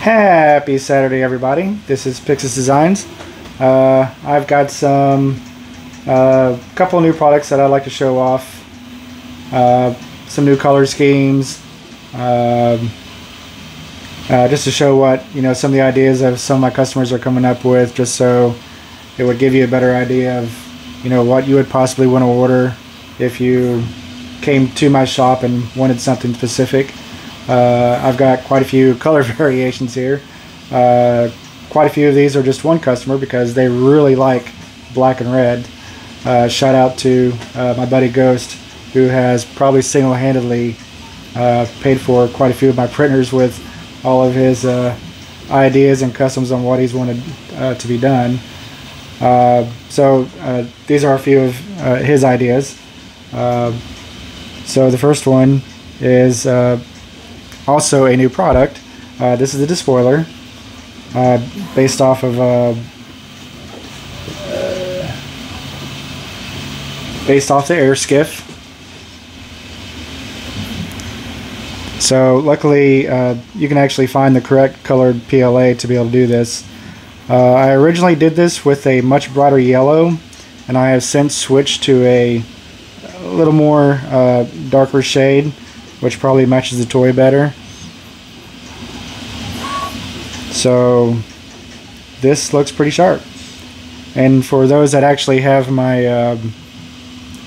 Happy Saturday, everybody. This is Pixis Designs. I've got some couple new products that I'd like to show off. Some new color schemes, just to show what some of the ideas of some of my customers are coming up with, just so it would give you a better idea of what you would possibly want to order if you came to my shop and wanted something specific. I've got quite a few color variations here. Quite a few of these are just one customer because they really like black and red. Shout out to my buddy Ghost, who has probably single-handedly paid for quite a few of my printers with all of his ideas and customs on what he's wanted to be done. So these are a few of his ideas. So the first one is also a new product. This is the despoiler, based off of the air skiff. So luckily you can actually find the correct colored PLA to be able to do this. I originally did this with a much brighter yellow, and I have since switched to a little more darker shade, which probably matches the toy better. So this looks pretty sharp. And for those that actually have my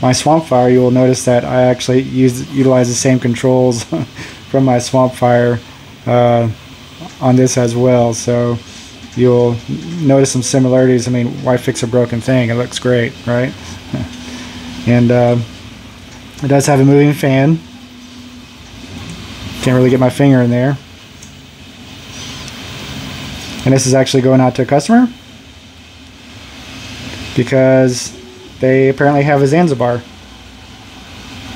my Swamp Fire, you will notice that I actually utilize the same controls from my Swamp Fire on this as well. So you'll notice some similarities. I mean, why fix a broken thing? It looks great, right? And it does have a moving fan. Can't really get my finger in there. And this is actually going out to a customer because they apparently have a Zanzibar,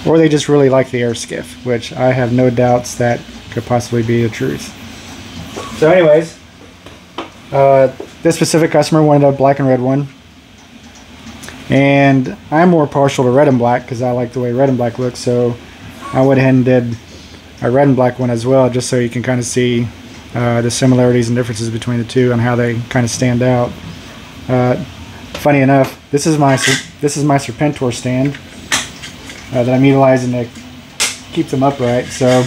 or they just really like the air skiff, which I have no doubts that could possibly be the truth. So anyways, this specific customer wanted a black and red one, and I'm more partial to red and black because I like the way red and black looks, so I went ahead and did a red and black one as well, just so you can kind of see the similarities and differences between the two and how they kind of stand out. Funny enough, this is my Serpentor stand that I'm utilizing to keep them upright. So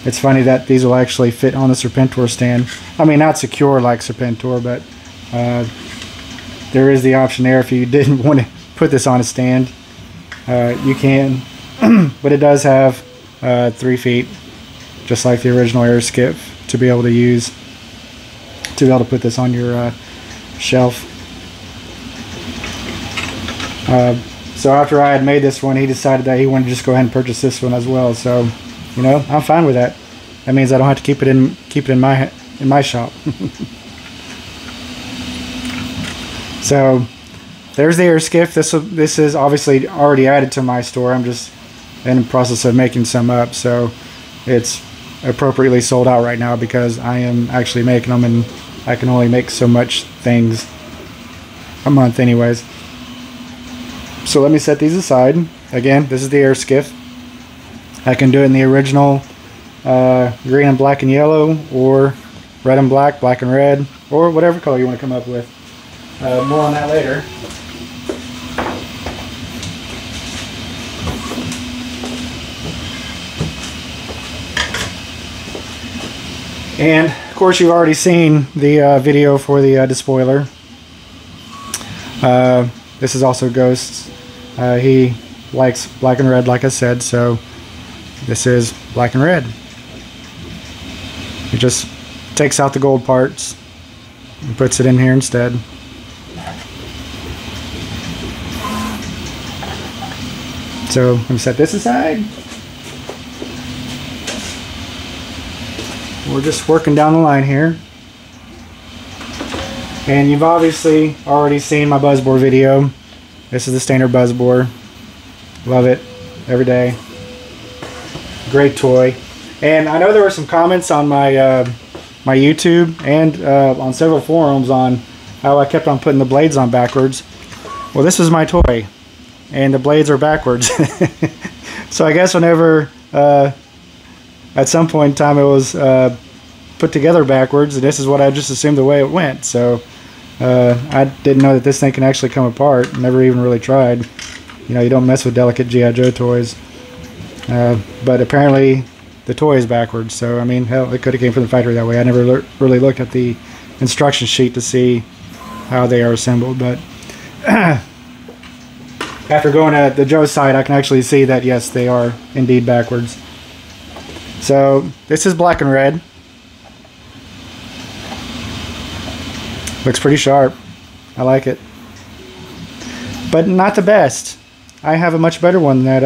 it's funny that these will actually fit on the Serpentor stand. I mean, not secure like Serpentor, but there is the option there if you didn't want to put this on a stand. You can, but it does have 3 feet, just like the original air skiff, to be able to use to be able to put this on your shelf. So after I had made this one, he decided that he wanted to just go ahead and purchase this one as well. So, I'm fine with that. That means I don't have to keep it in my shop. So there's the air skiff. This is obviously already added to my store. I'm just in the process of making some up, so it's appropriately sold out right now because I am actually making them, and I can only make so much things a month anyways. So let me set these aside. Again, this is the air skiff. I can do it in the original green and black and yellow, or red and black, black and red, or whatever color you want to come up with. More on that later. And of course, you've already seen the video for the despoiler. This is also Ghost's. He likes black and red, like I said, so this is black and red. It just takes out the gold parts and puts it in here instead. So let me set this aside. We're just working down the line here. And you've obviously already seen my buzzbore video. This is the standard buzzbore. Love it every day. Great toy. And I know there were some comments on my my YouTube and on several forums on how I kept on putting the blades on backwards. Well, this is my toy, and the blades are backwards. So I guess whenever at some point in time it was put together backwards, and this is what I just assumed the way it went. So I didn't know that this thing can actually come apart. Never even really tried. You know, you don't mess with delicate G.I. Joe toys. But apparently the toy is backwards. So, I mean, hell, it could have came from the factory that way. I never really looked at the instruction sheet to see how they are assembled. But after going to the Joe site, I can actually see that, yes, they are indeed backwards. So, this is black and red. Looks pretty sharp. I like it. But not the best. I have a much better one that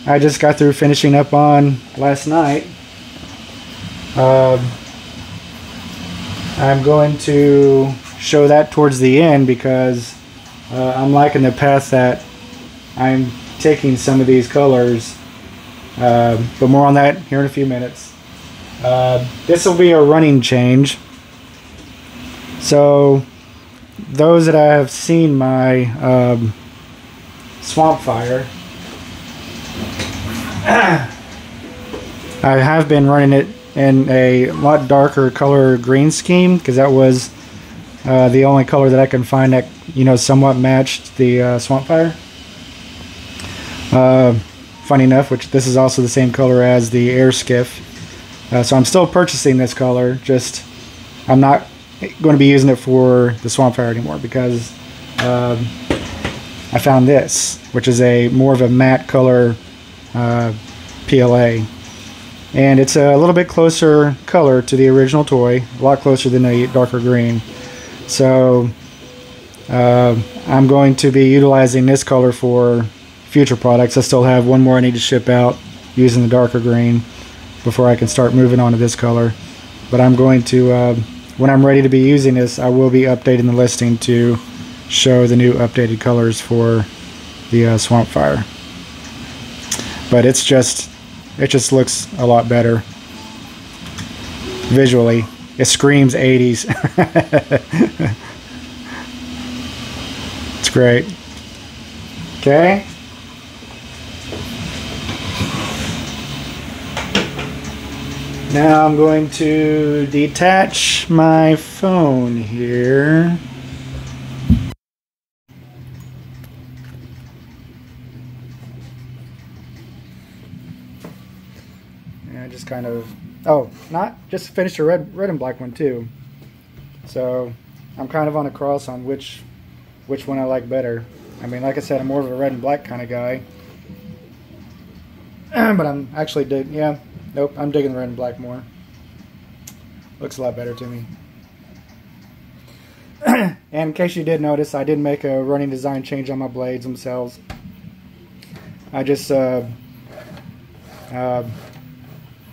I just got through finishing up on last night. I'm going to show that towards the end because I'm liking the path that I'm taking some of these colors. But more on that here in a few minutes. This will be a running change. So those that have seen my Swamp Fire, I have been running it in a lot darker color green scheme because that was the only color that I can find that, you know, somewhat matched the Swamp Fire. Funny enough, which this is also the same color as the Air Skiff. So I'm still purchasing this color, just I'm not going to be using it for the Swamp Fire anymore because I found this, which is a more of a matte color PLA, and it's a little bit closer color to the original toy, a lot closer than the darker green. So I'm going to be utilizing this color for future products. I still have one more I need to ship out using the darker green before I can start moving on to this color. But I'm going to, when I'm ready to be using this, I will be updating the listing to show the new updated colors for the Swamp Fire. But it just looks a lot better visually. It screams 80s. It's great. Okay. Now I'm going to detach my phone here. And I just kind of, not just finished a red and black one too. So I'm kind of on a cross on which one I like better. I mean, like I said, I'm more of a red and black kind of guy. But I'm actually I'm digging the red and black more. Looks a lot better to me. And in case you did notice, I did make a running design change on my blades themselves. I just, yeah,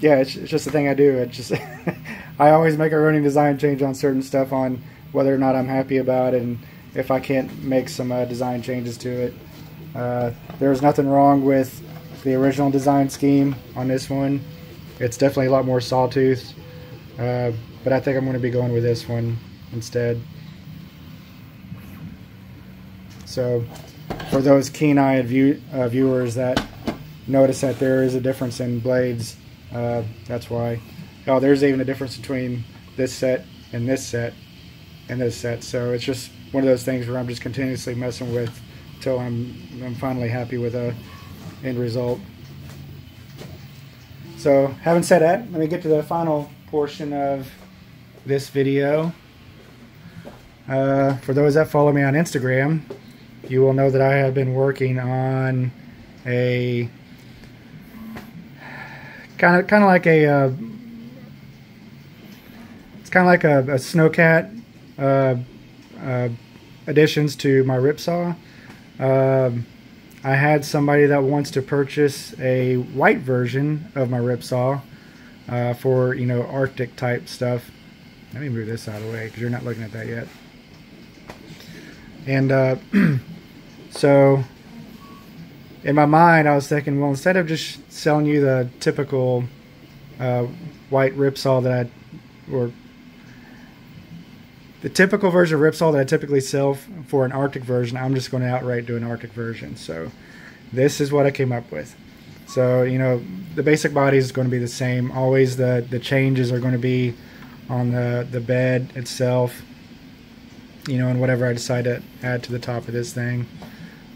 it's just the thing I do. It just, I always make a running design change on certain stuff on whether or not I'm happy about it, and if I can't make some design changes to it. There's nothing wrong with the original design scheme on this one. It's definitely a lot more sawtooth, but I think I'm going to be going with this one instead. So for those keen-eyed viewers that notice that there is a difference in blades, that's why. Oh, there's even a difference between this set and this set and this set. So it's just one of those things where I'm just continuously messing with till I'm finally happy with a end result. So having said that, let me get to the final portion of this video. For those that follow me on Instagram, you will know that I have been working on a kind of like a it's kind of like a Snowcat additions to my Ripsaw. I had somebody that wants to purchase a white version of my Ripsaw for, you know, Arctic type stuff. Let me move this out of the way because you're not looking at that yet. And so in my mind I was thinking, well, instead of just selling you the typical white Ripsaw or the typical version of Ripsaw that I typically sell for an Arctic version, I'm just going to outright do an Arctic version. So this is what I came up with. So, you know, the basic body is going to be the same. Always the changes are going to be on the bed itself, you know, and whatever I decide to add to the top of this thing.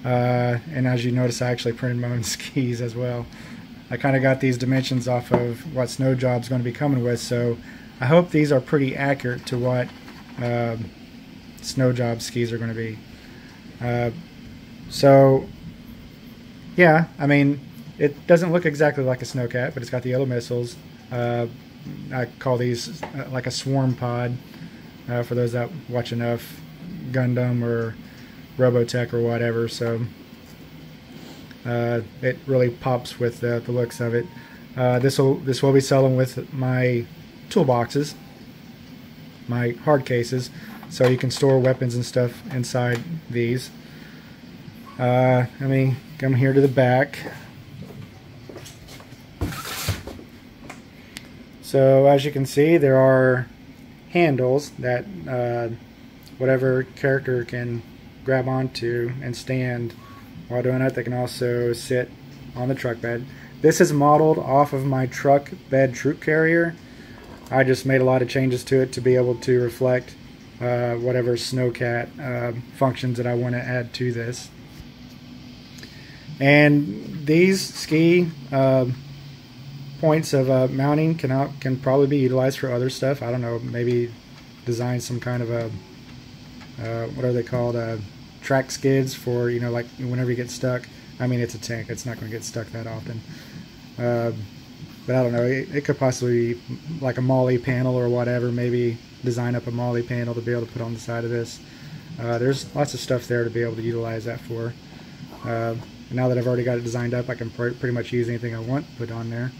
And as you notice, I actually printed my own skis as well. I kind of got these dimensions off of what Snow Job's going to be coming with, so I hope these are pretty accurate to what Snow Job skis are going to be. So, yeah, I mean, it doesn't look exactly like a Snowcat, but it's got the yellow missiles. I call these like a swarm pod for those that watch enough Gundam or Robotech or whatever. So it really pops with the looks of it. This will be selling with my toolboxes, my hard cases, so you can store weapons and stuff inside these. Let me come here to the back. So as you can see, there are handles that whatever character can grab onto and stand. While doing that, they can also sit on the truck bed. This is modeled off of my truck bed troop carrier. I just made a lot of changes to it to be able to reflect whatever Snowcat functions that I want to add to this. And these ski points of mounting can probably be utilized for other stuff. I don't know, maybe design some kind of a what are they called, track skids for, you know, like whenever you get stuck. I mean, it's a tank, it's not going to get stuck that often, but I don't know, it could possibly be like a molly panel or whatever. Maybe design up a molly panel to be able to put on the side of this. There's lots of stuff there to be able to utilize that for. Now that I've already got it designed up, I can pretty much use anything I want to put on there.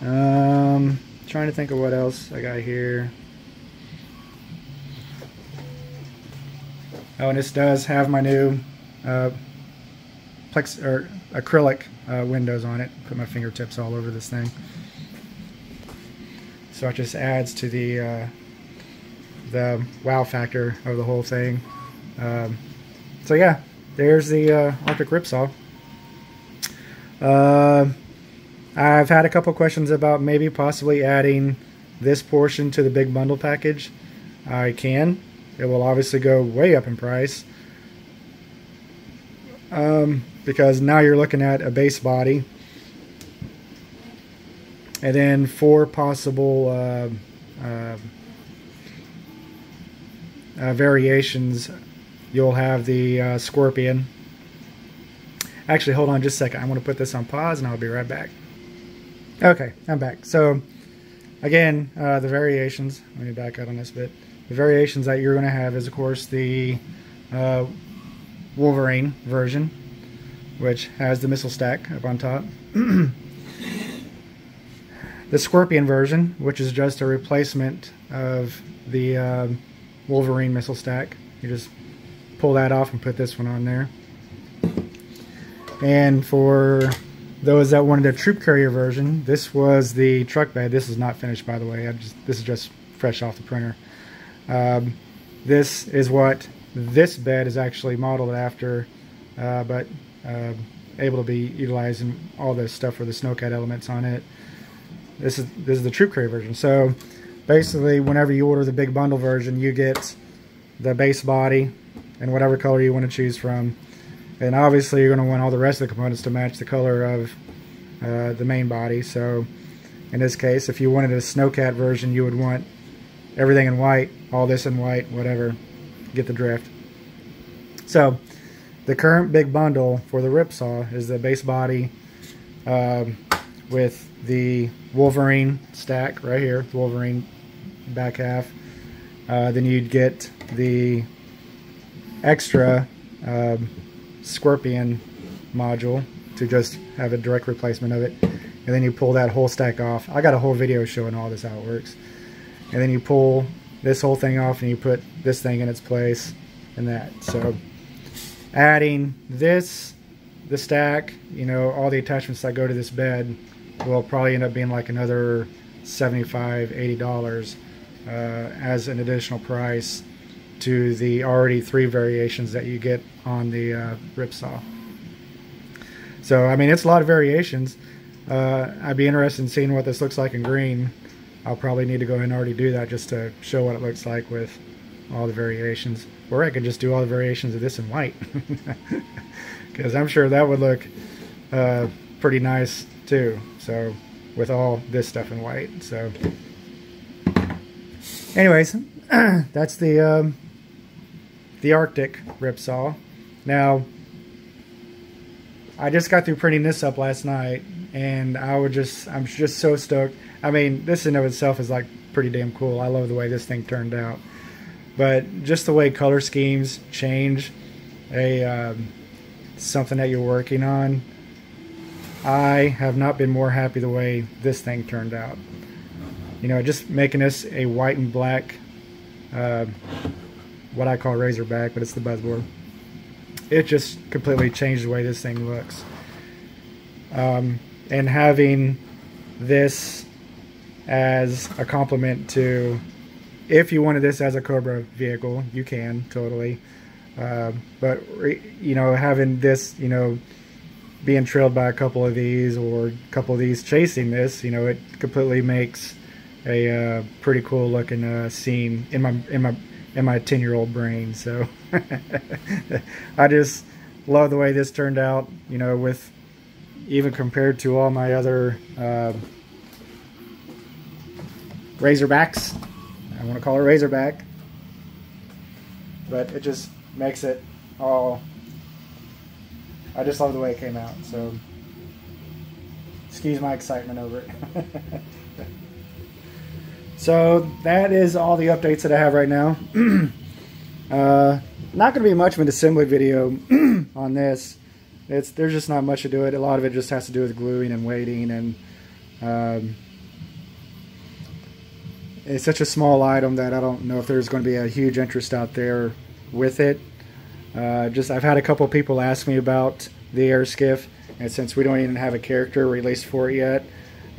Trying to think of what else I got here. Oh, and this does have my new acrylic windows on it. Put my fingertips all over this thing, so it just adds to the wow factor of the whole thing. So yeah, there's the Arctic Ripsaw. I've had a couple questions about maybe possibly adding this portion to the big bundle package. I can. It will obviously go way up in price, because now you're looking at a base body and then 4 possible variations. You'll have the Scorpion. Actually, hold on just a second. I'm going to put this on pause and I'll be right back. Okay, I'm back. So again, the variations, let me back up on this bit. The variations that you're going to have is, of course, the Wolverine version, which has the missile stack up on top. The Scorpion version, which is just a replacement of the Wolverine missile stack. You just pull that off and put this one on there. And for those that wanted a troop carrier version, this was the truck bed. This is not finished, by the way. This is just fresh off the printer. This is what this bed is actually modeled after, but able to be utilized in all the stuff for the Snowcat elements on it. This is the troop carrier version. So basically, whenever you order the big bundle version, you get the base body and whatever color you want to choose from. And obviously you're going to want all the rest of the components to match the color of the main body. So in this case, if you wanted a Snowcat version, you would want everything in white, all this in white, whatever. Get the drift. So the current big bundle for the Ripsaw is the base body with the Wolverine stack right here, the Wolverine back half. Then you'd get the extra Scorpion module to just have a direct replacement of it, and then you pull that whole stack off. I got a whole video showing all this how it works. And then you pull this whole thing off and you put this thing in its place and that. So adding this, the stack, you know, all the attachments that go to this bed will probably end up being like another $75–80 as an additional price to the already 3 variations that you get on the Ripsaw. So I mean, it's a lot of variations. I'd be interested in seeing what this looks like in green. I'll probably need to go ahead and already do that just to show what it looks like with all the variations. Or I could just do all the variations of this in white. Because I'm sure that would look pretty nice too. So with all this stuff in white. So anyways, that's the Arctic Ripsaw. Now, I just got through printing this up last night, and I'm just so stoked. I mean, this in of itself is like pretty damn cool. I love the way this thing turned out. But just the way color schemes change something that you're working on, I have not been more happy the way this thing turned out. You know, just making this a white and black, what I call Razorback, but it's the buzzboard. It just completely changed the way this thing looks. And having this as a complement to, if you wanted this as a Cobra vehicle, you can, totally. But, you know, having this, you know, being trailed by a couple of these, or a couple of these chasing this, you know, it completely makes a pretty cool looking scene in my 10-year-old brain. So I just love the way this turned out, you know, with even compared to all my other Razorbacks. I want to call it Razorback, but it just makes it all, I just love the way it came out. So excuse my excitement over it. So that is all the updates that I have right now. Not going to be much of an assembly video on this. There's just not much to do it. A lot of it just has to do with gluing and weighting, and it's such a small item that I don't know if there's going to be a huge interest out there with it. I've had a couple of people ask me about the air skiff, and since we don't even have a character released for it yet,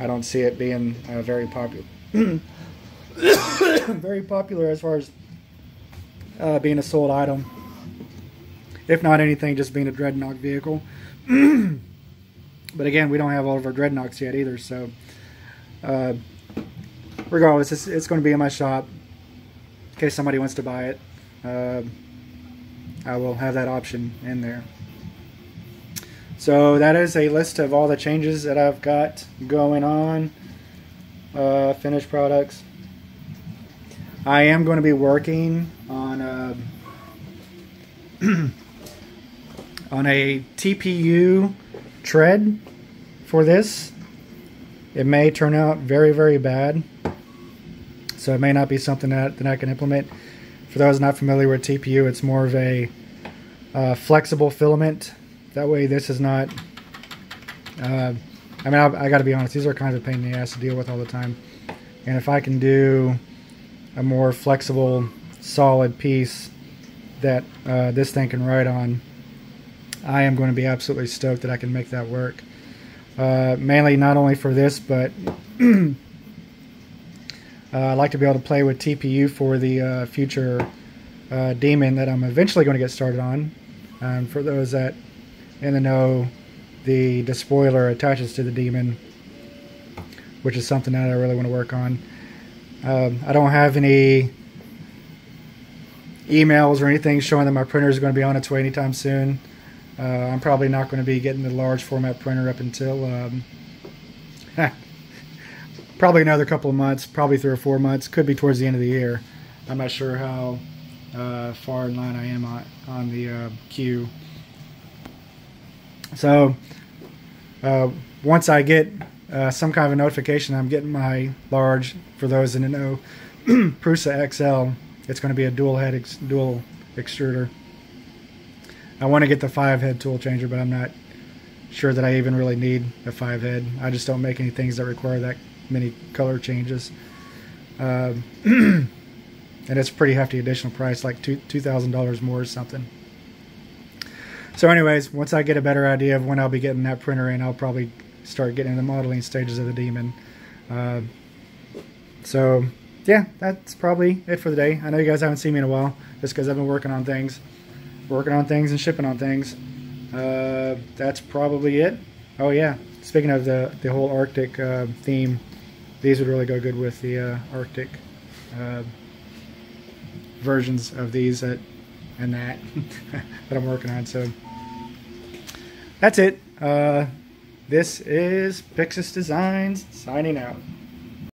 I don't see it being very popular. Very popular as far as being a sold item, if not anything, just being a dreadnought vehicle. But again, we don't have all of our dreadnoughts yet either, so regardless, it's going to be in my shop in case somebody wants to buy it. I will have that option in there. So that is a list of all the changes that I've got going on. Finished products. I am going to be working on on a TPU tread for this. It may turn out very, very bad, so it may not be something that I can implement. For those not familiar with TPU, it's more of a flexible filament. That way this is not, I mean, I got to be honest, these are kind of a pain in the ass to deal with all the time. And if I can do a more flexible, solid piece that this thing can ride on, I am going to be absolutely stoked that I can make that work. Mainly not only for this, but I'd like to be able to play with TPU for the future Demon that I'm eventually going to get started on. For those that in the know, the despoiler attaches to the Demon, which is something that I really want to work on. I don't have any emails or anything showing that my printer is going to be on its way anytime soon. I'm probably not going to be getting the large format printer up until probably another couple of months, probably 3 or 4 months. Could be towards the end of the year. I'm not sure how far in line I am on the queue. So once I get some kind of a notification I'm getting my large, for those in the know, Prusa XL, it's going to be a dual extruder. I want to get the 5-head tool changer, but I'm not sure that I even really need a 5-head. I just don't make any things that require that many color changes. And it's a pretty hefty additional price, like $2,000 more or something. So anyways, once I get a better idea of when I'll be getting that printer in, I'll probably start getting the modeling stages of the Demon. So yeah, that's probably it for the day. I know you guys haven't seen me in a while, just because I've been working on things and shipping on things. That's probably it. Oh yeah, speaking of the whole Arctic theme, these would really go good with the Arctic uh, versions of these and that that I'm working on. So that's it. This is Pixis Designs signing out.